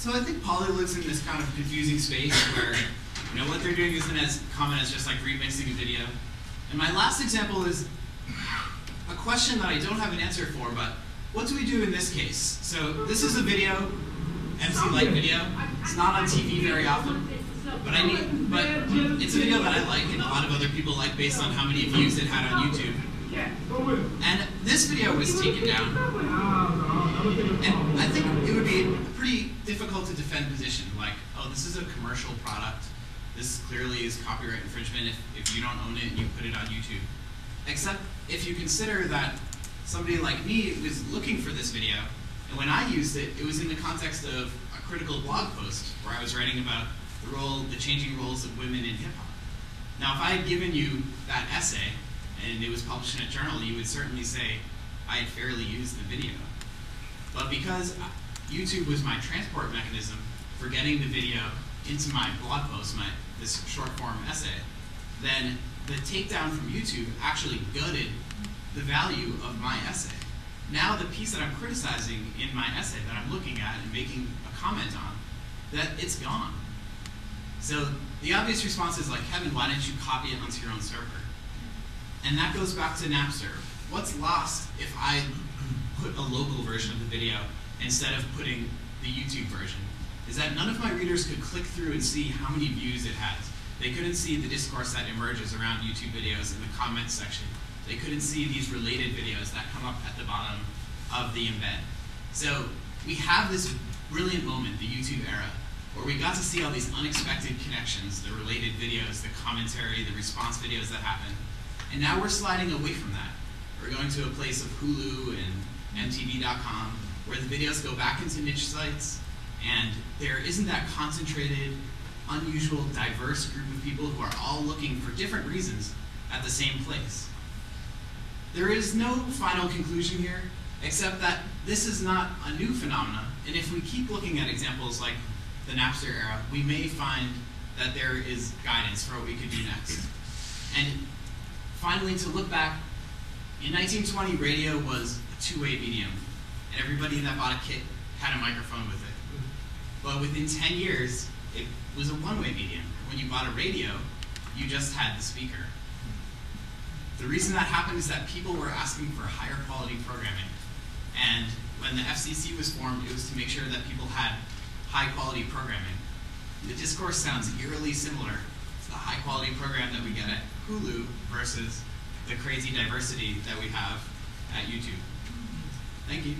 So I think Poly lives in this kind of confusing space where, what they're doing isn't as common as just like remixing a video. And my last example is a question that I don't have an answer for, but what do we do in this case? So this is a video, MC Light video. It's not on TV very often, but it's a video that I like and a lot of other people like based on how many views it had on YouTube. And this video was taken down. And I think it would be a pretty difficult to defend position, like, oh, this is a commercial product. This clearly is copyright infringement if you don't own it and you put it on YouTube. Except if you consider that somebody like me was looking for this video, and when I used it, it was in the context of a critical blog post where I was writing about the changing roles of women in hip-hop. Now, if I had given you that essay, and it was published in a journal, you would certainly say I had fairly used the video. But because YouTube was my transport mechanism for getting the video into my blog post, this short-form essay, then the takedown from YouTube actually gutted the value of my essay. Now the piece that I'm criticizing in my essay that I'm looking at and making a comment on, that it's gone. So the obvious response is like, Kevin, why didn't you copy it onto your own server? And that goes back to Napster. What's lost if I put a local version of the video instead of putting the YouTube version? Is that none of my readers could click through and see how many views it has. They couldn't see the discourse that emerges around YouTube videos in the comments section. They couldn't see these related videos that come up at the bottom of the embed. So we have this brilliant moment, the YouTube era, where we got to see all these unexpected connections, the related videos, the commentary, the response videos that happen. And now we're sliding away from that. We're going to a place of Hulu and MTV.com where the videos go back into niche sites, and there isn't that concentrated, unusual, diverse group of people who are all looking for different reasons at the same place. There is no final conclusion here, except that this is not a new phenomenon, and if we keep looking at examples like the Napster era, we may find that there is guidance for what we could do next. And finally, to look back, in 1920, radio was a two-way medium, and everybody that bought a kit had a microphone with it. But within 10 years, it was a one-way medium. When you bought a radio, you just had the speaker. The reason that happened is that people were asking for higher quality programming. And when the FCC was formed, it was to make sure that people had high quality programming. The discourse sounds eerily similar to the high quality program that we get at Hulu versus the crazy diversity that we have at YouTube. Thank you.